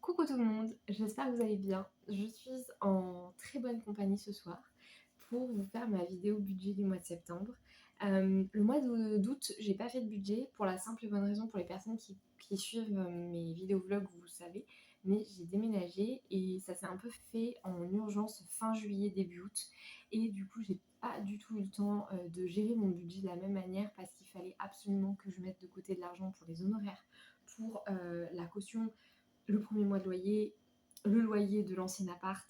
Coucou tout le monde, j'espère que vous allez bien. Je suis en très bonne compagnie ce soir pour vous faire ma vidéo budget du mois de septembre. Le mois d'août, j'ai pas fait de budget pour la simple et bonne raison pour les personnes qui suivent mes vidéos vlogs, vous le savez, mais j'ai déménagé et ça s'est un peu fait en urgence fin juillet, début août. Et du coup, j'ai pas du tout eu le temps de gérer mon budget de la même manière parce qu'il fallait absolument que je mette de côté de l'argent pour les honoraires, pour la caution, le premier mois de loyer, le loyer de l'ancien appart.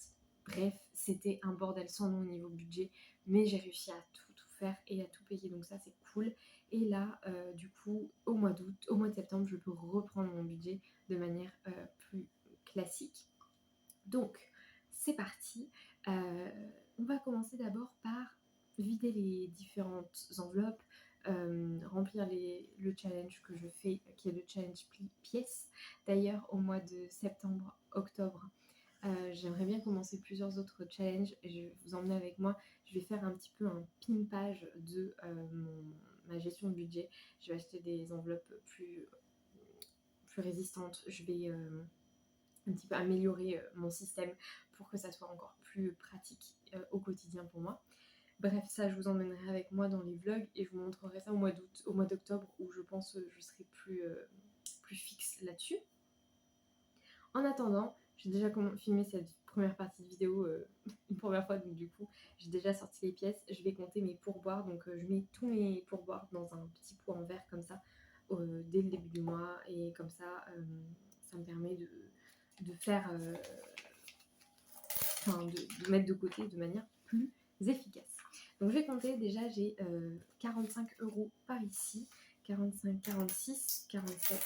Bref, c'était un bordel sans nom au niveau budget, mais j'ai réussi à tout faire et à tout payer, donc ça c'est cool. Et là, du coup, au mois de septembre, je peux reprendre mon budget de manière plus classique. Donc, c'est parti. On va commencer d'abord par vider les différentes enveloppes, remplir le challenge que je fais, qui est le challenge pièces. D'ailleurs, au mois de septembre, octobre, j'aimerais bien commencer plusieurs autres challenges et je vais vous emmener avec moi. Je vais faire un petit peu un pimpage de ma gestion de budget. Je vais acheter des enveloppes plus résistantes. Je vais un petit peu améliorer mon système pour que ça soit encore plus pratique au quotidien pour moi. Bref, ça je vous emmènerai avec moi dans les vlogs et je vous montrerai ça au mois d'août, au mois d'octobre où je pense je serai plus fixe là-dessus. En attendant, j'ai déjà filmé cette première partie de vidéo une première fois, donc du coup j'ai déjà sorti les pièces. Je vais compter mes pourboires, donc je mets tous mes pourboires dans un petit pot en verre comme ça dès le début du mois, et comme ça ça me permet de faire, de mettre de côté de manière plus efficace. Donc je vais compter, déjà j'ai 45 € par ici, 45, 46, 47,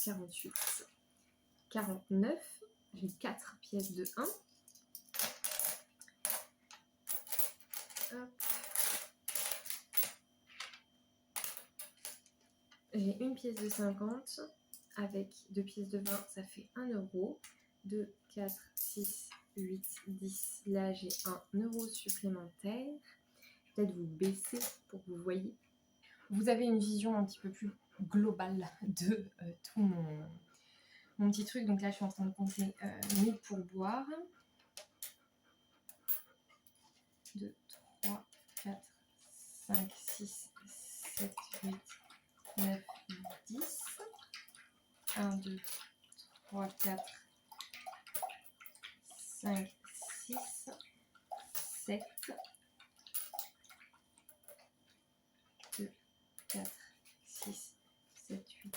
48, 49, j'ai 4 pièces de 1. Hop. J'ai une pièce de 50 avec 2 pièces de 20, ça fait 1 €. 2, 4, 6, 8, 10. Là, j'ai 1 € supplémentaire. Je vais peut-être vous baisser pour que vous voyez. Vous avez une vision un petit peu plus globale de tout mon petit truc. Donc là, je suis en train de compter mes pourboires. 2, 3, 4, 5, 6, 7, 8, 9, 10. 1, 2, 3, 4, 5, 6, 7, 2, 4, 6, 7, 8.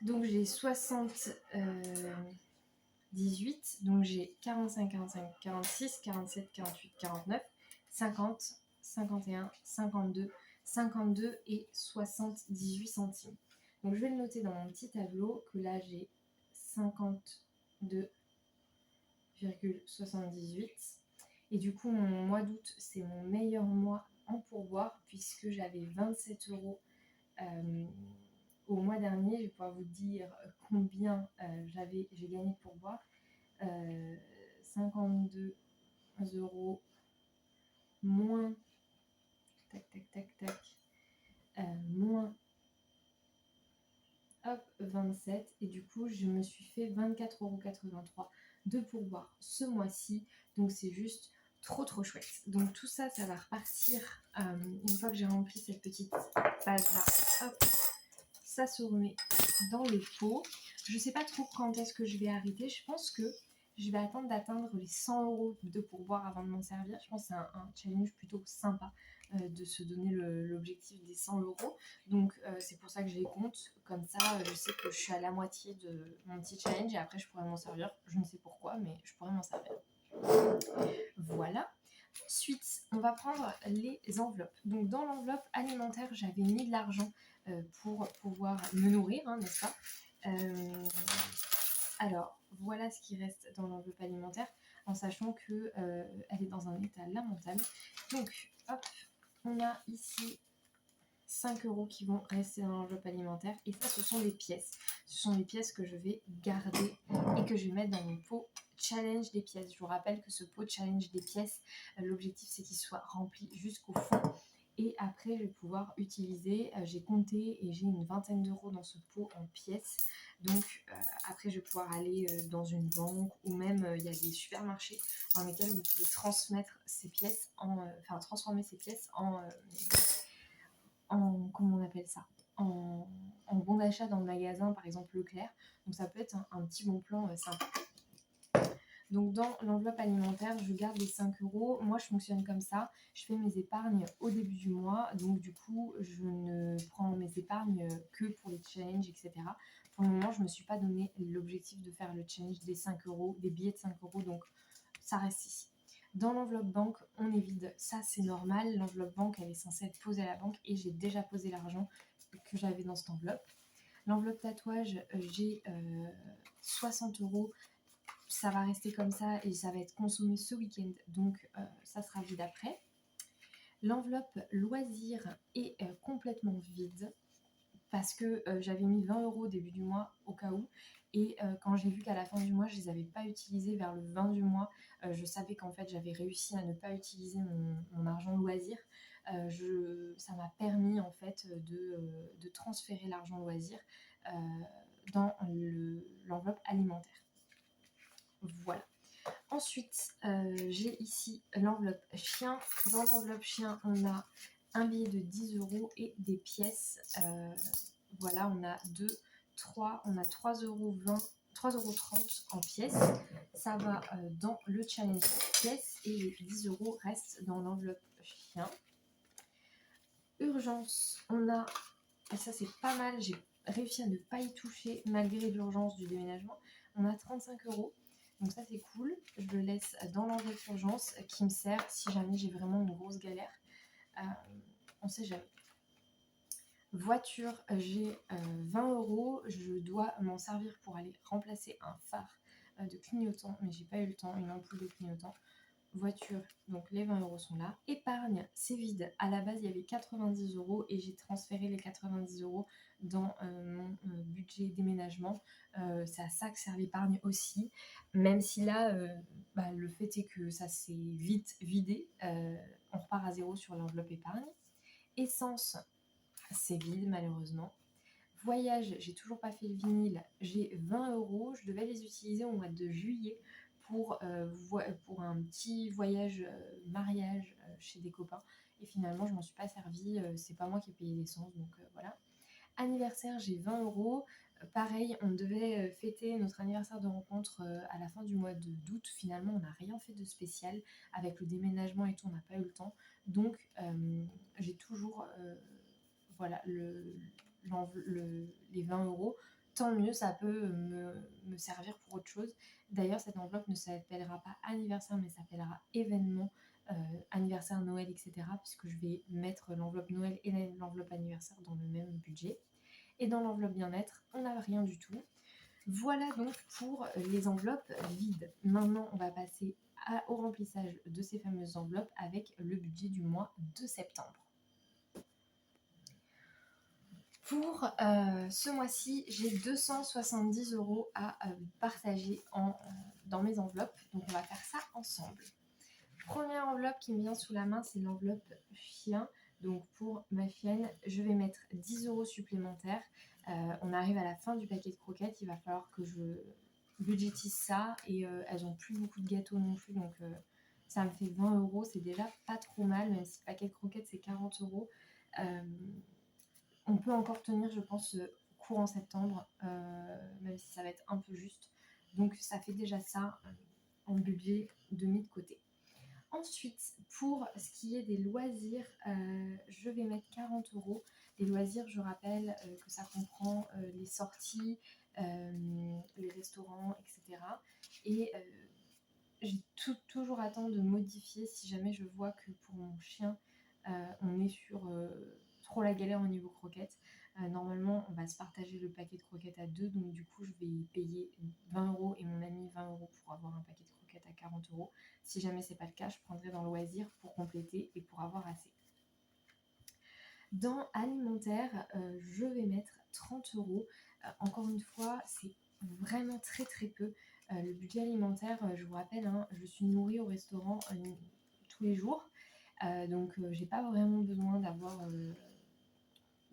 Donc j'ai 78, donc j'ai 45, 45, 46, 47, 48, 49, 50, 51, 52, 52 et 78 centimes. Donc je vais le noter dans mon petit tableau que là j'ai 52,78. Et du coup mon mois d'août c'est mon meilleur mois en pourboire puisque j'avais 27 € au mois dernier. Je vais pouvoir vous dire combien j'ai gagné de pourboire. 52 € moins moins 27, et du coup je me suis fait 24,83 € de pourboire ce mois-ci, donc c'est juste trop chouette. Donc tout ça va repartir une fois que j'ai rempli cette petite page là. Hop, ça se remet dans le pot. Je sais pas trop quand est-ce que je vais arrêter. Je pense que je vais attendre d'atteindre les 100 € de pourboire avant de m'en servir. Je pense que c'est un challenge plutôt sympa de se donner l'objectif des 100 €. Donc c'est pour ça que je les compte. Comme ça, je sais que je suis à la moitié de mon petit challenge et après je pourrais m'en servir. Je ne sais pourquoi, mais je pourrais m'en servir. Voilà. Ensuite, on va prendre les enveloppes. Donc dans l'enveloppe alimentaire, j'avais mis de l'argent pour pouvoir me nourrir, hein, n'est-ce pas ? Alors, voilà ce qui reste dans l'enveloppe alimentaire, en sachant que elle est dans un état lamentable. Donc, hop, on a ici 5 € qui vont rester dans l'enveloppe alimentaire. Et ça, ce sont les pièces. Ce sont les pièces que je vais garder et que je vais mettre dans mon pot challenge des pièces. Je vous rappelle que ce pot challenge des pièces, l'objectif c'est qu'il soit rempli jusqu'au fond. Et après, je vais pouvoir utiliser, j'ai compté et j'ai une vingtaine d'euros dans ce pot en pièces. Donc Après, je vais pouvoir aller dans une banque ou même il y a des supermarchés dans lesquels vous pouvez transmettre ces pièces enfin transformer ces pièces comment on appelle ça, en bon d'achat dans le magasin, par exemple Leclerc. Donc ça peut être un petit bon plan sympa. Donc dans l'enveloppe alimentaire, je garde les 5 euros. Moi, je fonctionne comme ça. Je fais mes épargnes au début du mois. Donc du coup, je ne prends mes épargnes que pour les challenges, etc. Pour le moment, je ne me suis pas donné l'objectif de faire le challenge des 5 euros, des billets de 5 euros. Donc ça reste ici. Dans l'enveloppe banque, on est vide. Ça, c'est normal. L'enveloppe banque, elle est censée être posée à la banque et j'ai déjà posé l'argent que j'avais dans cette enveloppe. L'enveloppe tatouage, j'ai 60 euros. Ça va rester comme ça et ça va être consommé ce week-end, donc ça sera vide après. L'enveloppe loisirs est complètement vide parce que j'avais mis 20 euros au début du mois au cas où, et quand j'ai vu qu'à la fin du mois je les avais pas utilisés vers le 20 du mois, je savais qu'en fait j'avais réussi à ne pas utiliser mon argent loisir. Ça m'a permis en fait de transférer l'argent loisir dans l'enveloppe alimentaire. Voilà. Ensuite, j'ai ici l'enveloppe chien. Dans l'enveloppe chien, on a un billet de 10 euros et des pièces. Voilà, on a 3,30 € en pièces. Ça va dans le challenge pièces et les 10 euros restent dans l'enveloppe chien. Urgence, on a, et ça c'est pas mal, j'ai réussi à ne pas y toucher malgré l'urgence du déménagement. On a 35 euros. Donc ça c'est cool, je le laisse dans l'enveloppe urgence qui me sert si jamais j'ai vraiment une grosse galère. On sait jamais. Voiture, j'ai 20 euros, je dois m'en servir pour aller remplacer un phare de clignotant, mais j'ai pas eu le temps, une ampoule de clignotant. Voiture, donc les 20 euros sont là. Épargne, c'est vide. À la base, il y avait 90 euros et j'ai transféré les 90 euros dans mon budget déménagement. C'est à ça que sert l'épargne aussi. Même si là, le fait est que ça s'est vite vidé. On repart à zéro sur l'enveloppe épargne. Essence, c'est vide malheureusement. Voyage, j'ai toujours pas fait le vinyle, j'ai 20 euros. Je devais les utiliser au mois de juillet pour un petit voyage mariage chez des copains. Et finalement, je m'en suis pas servie. C'est pas moi qui ai payé l'essence, donc voilà. Anniversaire, j'ai 20 euros. Pareil, on devait fêter notre anniversaire de rencontre à la fin du mois d'août. Finalement, on n'a rien fait de spécial. Avec le déménagement et tout, on n'a pas eu le temps. Donc, j'ai toujours voilà, les 20 euros. Tant mieux, ça peut me servir pour autre chose. D'ailleurs, cette enveloppe ne s'appellera pas anniversaire, mais s'appellera événement, anniversaire, Noël, etc. Puisque je vais mettre l'enveloppe Noël et l'enveloppe anniversaire dans le même budget. Et dans l'enveloppe bien-être, on n'a rien du tout. Voilà donc pour les enveloppes vides. Maintenant, on va passer au remplissage de ces fameuses enveloppes avec le budget du mois de septembre. Pour ce mois-ci, j'ai 270 euros à partager dans mes enveloppes. Donc on va faire ça ensemble. Première enveloppe qui me vient sous la main, c'est l'enveloppe chien. Donc pour ma chienne, je vais mettre 10 euros supplémentaires. On arrive à la fin du paquet de croquettes. Il va falloir que je budgétise ça. Et elles n'ont plus beaucoup de gâteaux non plus. Donc ça me fait 20 euros. C'est déjà pas trop mal, même si le paquet de croquettes c'est 40 euros. On peut encore tenir, je pense, courant septembre, même si ça va être un peu juste. Donc ça fait déjà ça en budget de mis de côté. Ensuite, pour ce qui est des loisirs, je vais mettre 40 euros. Les loisirs, je rappelle que ça comprend les sorties, les restaurants, etc. Et j'ai toujours attendre de modifier si jamais je vois que pour mon chien, on est sur trop la galère au niveau croquettes. Normalement, on va se partager le paquet de croquettes à deux, donc du coup, je vais payer 20 euros et mon ami 20 euros pour avoir un paquet de croquettes à 40 euros. Si jamais c'est pas le cas, je prendrai dans le loisir pour compléter et pour avoir assez. Dans alimentaire, je vais mettre 30 euros. Encore une fois, c'est vraiment très très peu. Le budget alimentaire, je vous rappelle, je suis nourrie au restaurant tous les jours. Donc j'ai pas vraiment besoin d'avoir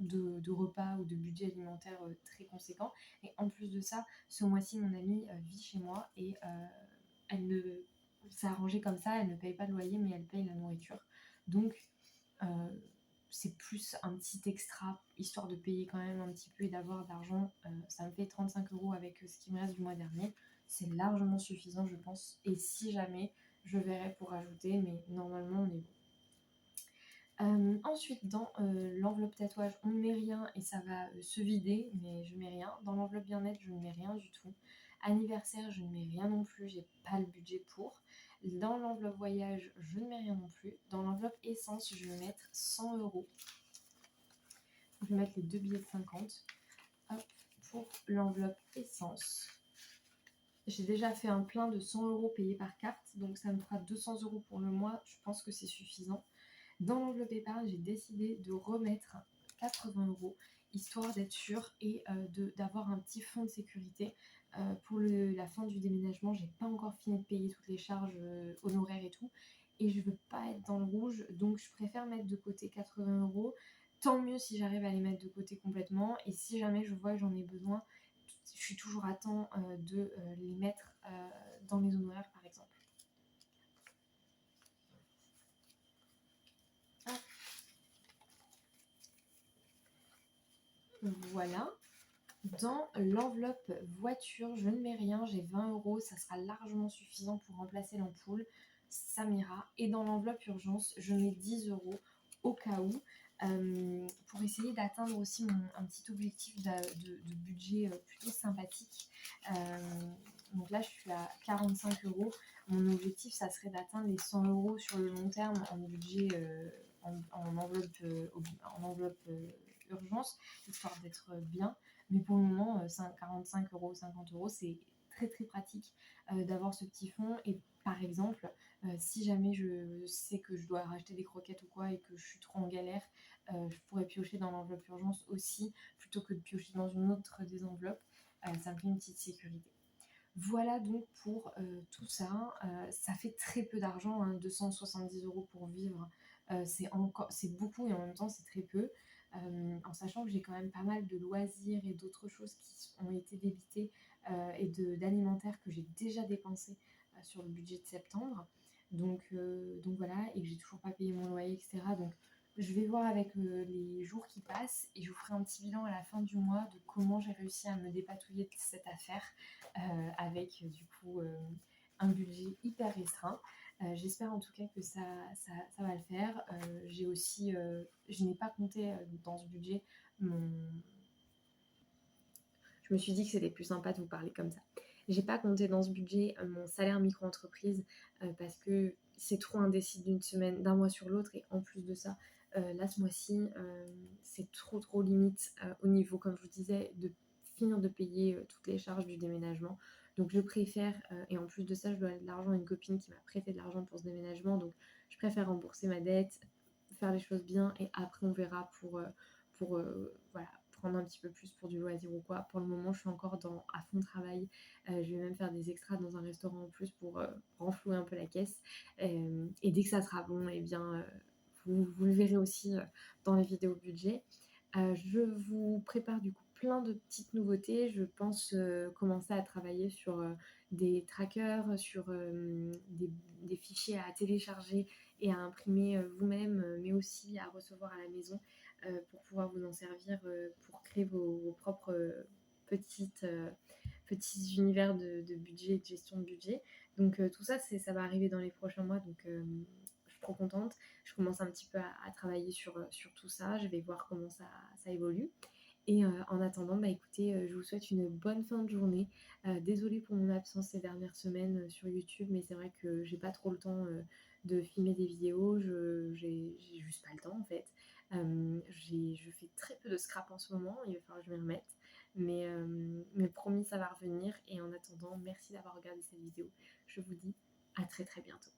de repas ou de budget alimentaire très conséquent. Et en plus de ça, ce mois-ci, mon amie vit chez moi et elle ne c'est arrangé comme ça, elle ne paye pas de loyer, mais elle paye la nourriture. Donc, c'est plus un petit extra, histoire de payer quand même un petit peu et d'avoir de l'argent. Ça me fait 35 € avec ce qui me reste du mois dernier. C'est largement suffisant, je pense. Et si jamais, je verrai pour ajouter, mais normalement, on est bon. Ensuite, dans l'enveloppe tatouage, on ne met rien et ça va se vider, mais je mets rien. Dans l'enveloppe bien-être, je ne mets rien du tout. Anniversaire, je ne mets rien non plus, j'ai pas le budget pour. Dans l'enveloppe voyage, je ne mets rien non plus. Dans l'enveloppe essence, je vais mettre 100 €. Je vais mettre les 2 billets de 50. Hop, pour l'enveloppe essence. J'ai déjà fait un plein de 100 € payé par carte, donc ça me fera 200 € pour le mois. Je pense que c'est suffisant. Dans l'enveloppe épargne, j'ai décidé de remettre 80 €, histoire d'être sûre et d'avoir un petit fonds de sécurité pour la fin du déménagement. J'ai pas encore fini de payer toutes les charges honoraires et tout, et je veux pas être dans le rouge, donc je préfère mettre de côté 80 €. Tant mieux si j'arrive à les mettre de côté complètement, et si jamais je vois que j'en ai besoin, je suis toujours à temps de les mettre dans mes honoraires par exemple. Voilà. Dans l'enveloppe voiture, je ne mets rien, j'ai 20 €, ça sera largement suffisant pour remplacer l'ampoule, ça m'ira. Et dans l'enveloppe urgence, je mets 10 € au cas où, pour essayer d'atteindre aussi un petit objectif de budget plutôt sympathique. Donc là, je suis à 45 €. Mon objectif, ça serait d'atteindre les 100 € sur le long terme en budget, en enveloppe urgence, histoire d'être bien. Mais pour le moment, 45 €, 50 €, c'est très très pratique d'avoir ce petit fonds. Et par exemple, si jamais je sais que je dois racheter des croquettes ou quoi et que je suis trop en galère, je pourrais piocher dans l'enveloppe urgence aussi, plutôt que de piocher dans une autre des enveloppes. Ça me fait une petite sécurité. Voilà donc pour tout ça. Ça fait très peu d'argent, hein, 270 € pour vivre. C'est beaucoup et en même temps c'est très peu. En sachant que j'ai quand même pas mal de loisirs et d'autres choses qui ont été débitées et d'alimentaire que j'ai déjà dépensé sur le budget de septembre. Donc voilà, et que j'ai toujours pas payé mon loyer, etc. Donc je vais voir avec les jours qui passent et je vous ferai un petit bilan à la fin du mois de comment j'ai réussi à me dépatouiller de cette affaire avec du coup un budget hyper restreint. J'espère en tout cas que ça va le faire. J'ai aussi, je n'ai pas compté dans ce budget mon... Je me suis dit que c'était plus sympa de vous parler comme ça. J'ai pas compté dans ce budget mon salaire micro-entreprise parce que c'est trop indécis d'un mois sur l'autre, et en plus de ça, là ce mois-ci, c'est trop limite au niveau, comme je vous disais, de finir de payer toutes les charges du déménagement. Donc je préfère, et en plus de ça, je dois de l'argent à une copine qui m'a prêté de l'argent pour ce déménagement, donc je préfère rembourser ma dette, faire les choses bien, et après on verra pour voilà, prendre un petit peu plus pour du loisir ou quoi. Pour le moment, je suis encore à fond de travail. Je vais même faire des extras dans un restaurant en plus pour renflouer un peu la caisse. Et dès que ça sera bon, eh bien, vous le verrez aussi dans les vidéos budget. Je vous prépare du coup plein de petites nouveautés. Je pense commencer à travailler sur des trackers, sur des fichiers à télécharger et à imprimer vous-même, mais aussi à recevoir à la maison pour pouvoir vous en servir pour créer vos propres petits univers de budget et de gestion de budget. Donc tout ça, ça va arriver dans les prochains mois. Donc je suis trop contente. Je commence un petit peu à travailler sur tout ça. Je vais voir comment ça évolue. Et en attendant, bah écoutez, je vous souhaite une bonne fin de journée. Désolée pour mon absence ces dernières semaines sur YouTube, mais c'est vrai que j'ai pas trop le temps de filmer des vidéos. J'ai juste pas le temps en fait. Je fais très peu de scrap en ce moment, il va falloir que je m'y remette. Mais promis, ça va revenir. Et en attendant, merci d'avoir regardé cette vidéo. Je vous dis à très très bientôt.